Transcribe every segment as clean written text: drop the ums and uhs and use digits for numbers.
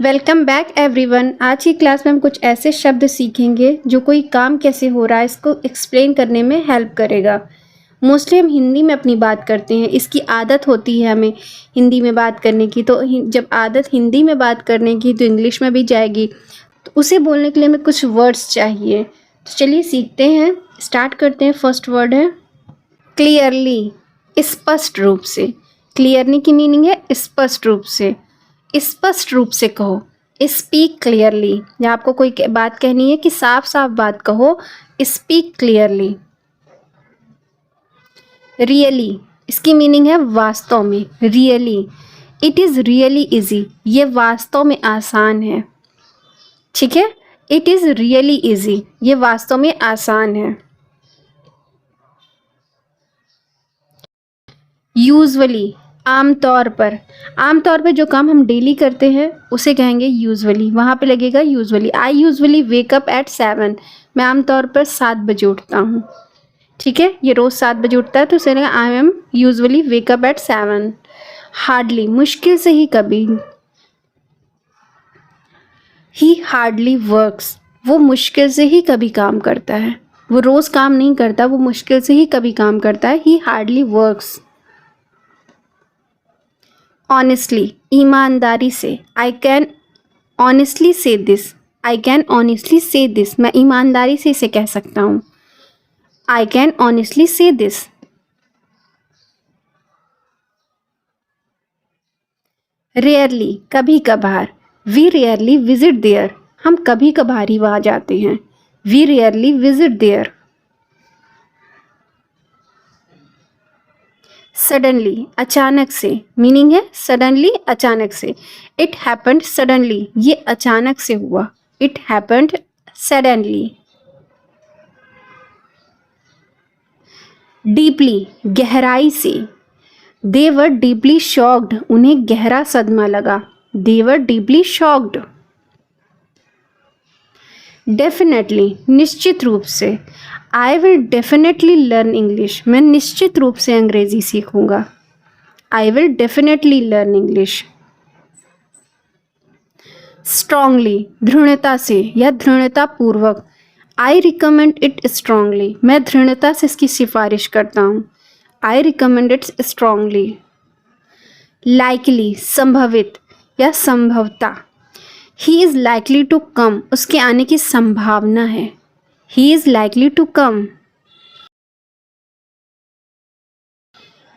Welcome back everyone. आज की class में हम कुछ ऐसे शब्द सीखेंगे जो कोई काम कैसे हो रहा है इसको एक्सप्लेन करने में हेल्प करेगा। मोस्टली हम हिंदी में अपनी बात करते हैं, इसकी आदत होती है हमें हिंदी में बात करने की। तो जब आदत हिंदी में बात करने की तो इंग्लिश में भी जाएगी, तो उसे बोलने के लिए हमें कुछ वर्ड्स चाहिए। तो चलिए सीखते हैं, स्टार्ट करते हैं। फर्स्ट वर्ड है क्लियरली, स्पष्ट रूप से। क्लियरली की मीनिंग है स्पष्ट रूप से। स्पष्ट रूप से कहो, स्पीक क्लियरली। या आपको कोई बात कहनी है कि साफ साफ बात कहो, स्पीक क्लियरली। रियली, इसकी मीनिंग है वास्तव में। Really, it is really easy, ये वास्तव में आसान है। ठीक है, इट इज़ रियली इजी, ये वास्तव में आसान है। यूजुअली, आमतौर पर। आमतौर पे जो काम हम डेली करते हैं उसे कहेंगे यूजुअली, वहाँ पे लगेगा usually. I usually wake up at 7, मैं आमतौर पर 7 बजे उठता हूँ। ठीक है, ये रोज़ 7 बजे उठता है तो उसे लगेगा I am usually wake up at 7। Hardly, मुश्किल से ही कभी। ही हार्डली वर्क्स, वो मुश्किल से ही कभी काम करता है। वो रोज़ काम नहीं करता, वो मुश्किल से ही कभी काम करता है। ही हार्डली वर्क्स। ऑनेस्टली, ईमानदारी से। आई कैन ऑनेस्टली से दिस, आई कैन ऑनेस्टली से दिस, मैं ईमानदारी से इसे कह सकता हूँ। आई कैन ऑनेस्टली से दिस। रेयरली, कभी कभार। वी रेयरली विजिट देयर, हम कभी कभार ही वहाँ जाते हैं। We rarely visit there. Suddenly, अचानक से। मीनिंग है सडनली, अचानक से। इट हैपेंड सडनली, ये अचानक से हुआ। It happened suddenly. डीपली, गहराई से। दे वर डीपली शॉक्ड, उन्हें गहरा सदमा लगा। They were deeply shocked. Definitely, निश्चित रूप से। I will definitely learn English, मैं निश्चित रूप से अंग्रेजी सीखूंगा। I will definitely learn English. Strongly, दृढ़ता से या दृढ़ता पूर्वक। आई रिकमेंड इट स्ट्रांगली, मैं दृढ़ता से इसकी सिफारिश करता हूँ। I recommend it strongly. Likely, संभवित या संभवता। He is likely to come, उसके आने की संभावना है। He is likely to come.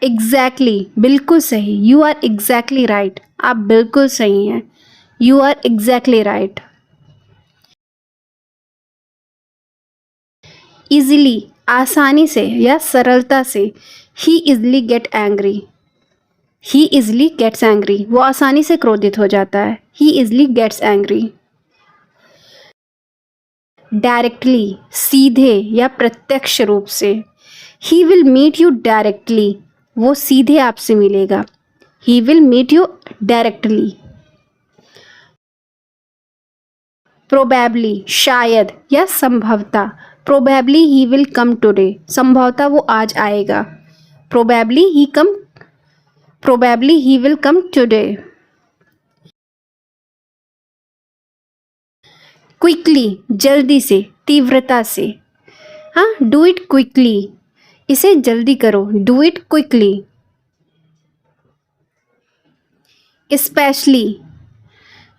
Exactly, बिल्कुल सही। यू आर एग्जैक्टली राइट, आप बिल्कुल सही हैं। You are exactly right. Easily, आसानी से या सरलता से। He easily get angry, he easily gets angry, वो आसानी से क्रोधित हो जाता है। He easily gets angry. Directly, सीधे या प्रत्यक्ष रूप से। He will meet you directly, वो सीधे आपसे मिलेगा। He will meet you directly. Probably, शायद या संभवतः। Probably he will come today, संभवतः वो आज आएगा। Probably he will come today. Quickly, जल्दी से, तीव्रता से। हाँ, डू इट क्विकली, इसे जल्दी करो। Do it quickly. स्पेशली,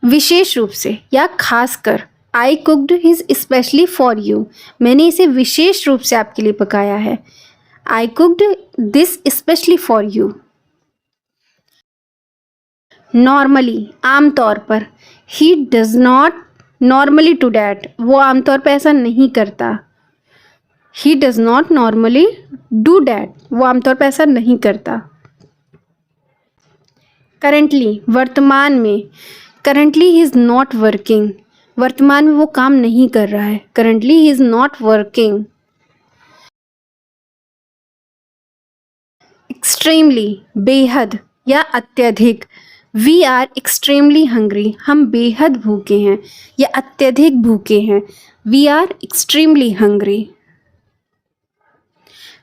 विशेष रूप से या खासकर। I cooked his specially for you, मैंने इसे विशेष रूप से आपके लिए पकाया है। I cooked this specially for you. Normally, आमतौर पर। He does not normally to that, वो आमतौर पर ऐसा नहीं करता। He does not normally do that, वो आमतौर पर ऐसा नहीं करता। करेंटली, वर्तमान में। Currently he is not working, वर्तमान में वो काम नहीं कर रहा है। Currently he is not working. Extremely, बेहद या अत्यधिक। वी आर एक्सट्रीमली हंग्री, हम बेहद भूखे हैं या अत्यधिक भूखे हैं। We are extremely hungry.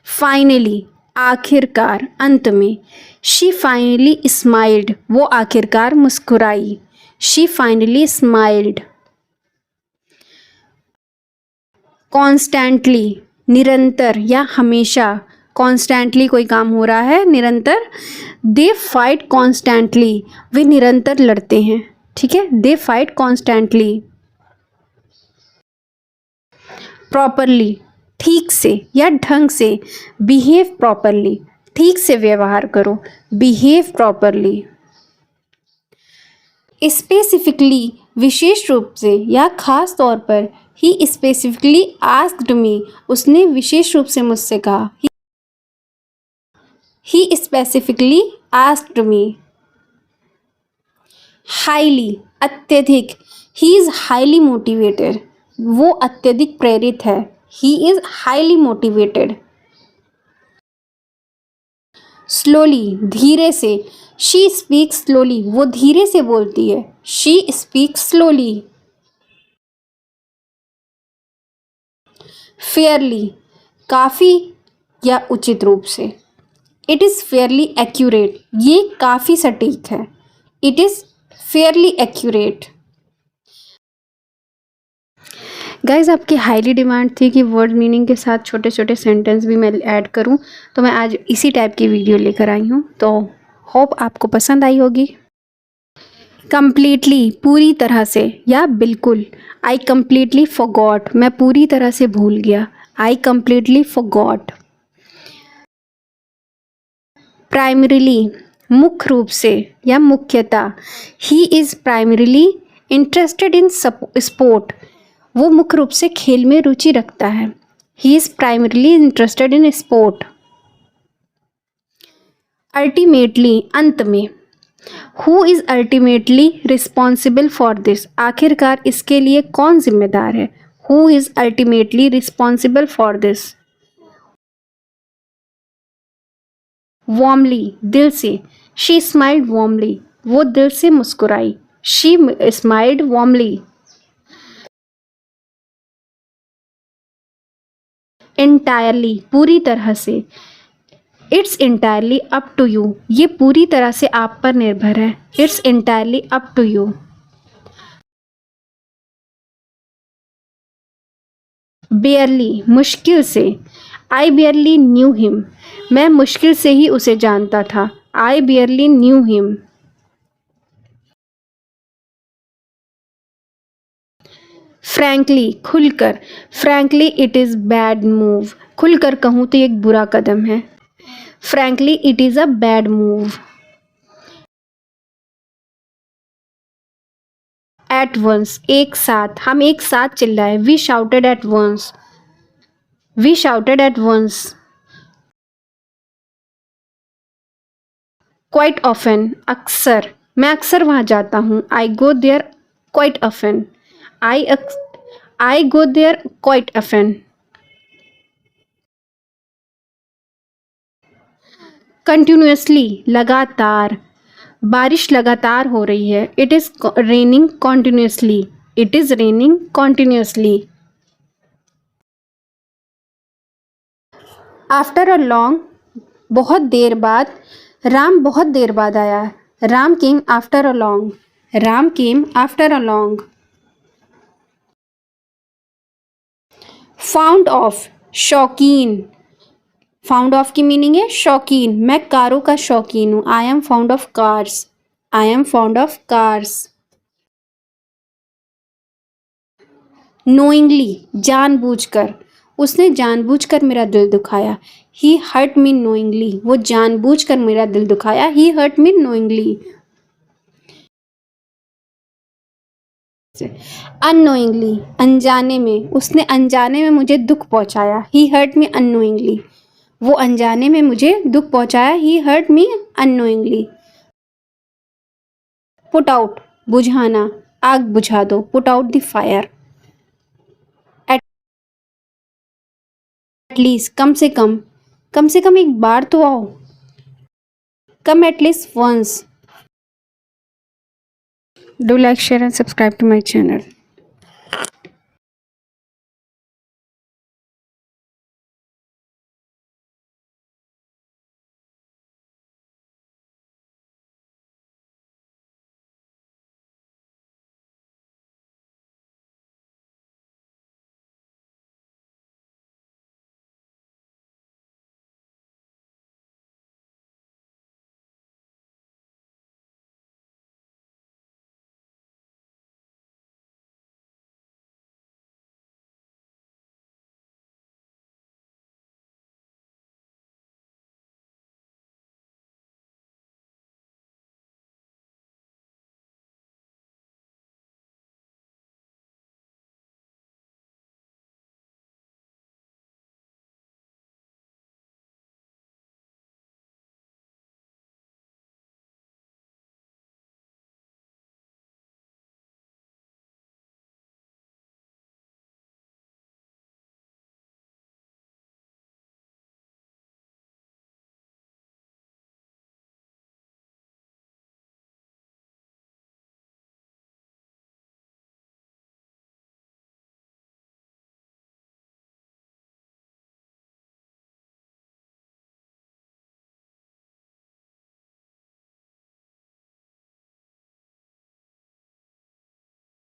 Finally, आखिरकार, अंत में। शी फाइनली स्माइल्ड, वो आखिरकार मुस्कुराई। She finally smiled. कॉन्स्टेंटली, निरंतर या हमेशा। कॉन्स्टेंटली कोई काम हो रहा है, निरंतर। दे फाइट कॉन्स्टेंटली, वे निरंतर लड़ते हैं। ठीक है, दे फाइट कॉन्स्टेंटली। प्रॉपरली, ठीक से या ढंग से। बिहेव प्रॉपरली, ठीक से व्यवहार करो। Behave properly. स्पेसिफिकली, विशेष रूप से या खास तौर पर। ही स्पेसिफिकली आस्क्ड मी, उसने विशेष रूप से मुझसे कहा। ही स्पेसिफिकली आस्क्ड मी। हाईली, अत्यधिक। ही इज हाईली मोटिवेटेड, वो अत्यधिक प्रेरित है। He is highly motivated. Slowly, धीरे से। शी स्पीक्स स्लोली, वो धीरे से बोलती है। She speaks slowly. फेयरली, काफ़ी या उचित रूप से। इट इज़ फेयरली एक्यूरेट, ये काफ़ी सटीक है। It is Fairlie accurate. Guys, आपकी हाईली डिमांड थी कि वर्ड मीनिंग के साथ छोटे छोटे सेंटेंस भी मैं ऐड करूं, तो मैं आज इसी टाइप की वीडियो लेकर आई हूं। तो होप आपको पसंद आई होगी। कंप्लीटली, पूरी तरह से या बिल्कुल। आई कंप्लीटली फॉरगॉट, मैं पूरी तरह से भूल गया। I completely forgot. प्राइमरीली, मुख्य रूप से या मुख्यतः। He is primarily interested in sport, वो मुख्य रूप से खेल में रुचि रखता है। He is primarily interested in sport. Ultimately, अंत में। Who is ultimately responsible for this, आखिरकार इसके लिए कौन जिम्मेदार है। Who is ultimately responsible for this. Warmly, दिल से। शी स्माइल्ड वार्मली, वो दिल से मुस्कुराई। She smiled warmly. एंटायरली, पूरी तरह से। It's entirely up to you, ये पूरी तरह से आप पर निर्भर है। It's entirely up to you. Barely, मुश्किल से। आई बेयरली न्यू हिम, मैं मुश्किल से ही उसे जानता था। I barely knew him. Frankly, खुलकर। Frankly it is bad move, खुलकर कहूँ तो एक बुरा कदम है। Frankly it is a bad move. At once, एक साथ। हम एक साथ चिल्लाए। We shouted at once. We shouted at once. Quite often, अक्सर। मैं अक्सर वहाँ जाता हूँ। I go there quite often. I go there quite often. Continuously, लगातार। बारिश लगातार हो रही है। It is raining continuously. It is raining continuously. After a long, बहुत देर बाद। राम बहुत देर बाद आया। Ram came after a long. Ram came after a long. Found of, शौकीन। फाउंड ऑफ की मीनिंग है शौकीन। मैं कारों का शौकीन हूँ। I am found of cars. I am found of cars. Knowingly, जानबूझकर। उसने जानबूझकर मेरा दिल दुखाया। ही हर्ट मी नोइंगली, वो जानबूझकर मेरा दिल दुखाया। ही हर्ट मी नोइंगली। अननोइंगली, अनजाने में। उसने अनजाने में मुझे दुख पहुंचाया। ही हर्ट मी अननोइंगली, वो अनजाने में मुझे दुख पहुंचाया। He hurt me unknowingly. Put out, बुझाना। आग बुझा दो। Put out the fire. At least, कम से कम एक बार तो आओ। Come at least once. Do like, share and subscribe to my channel.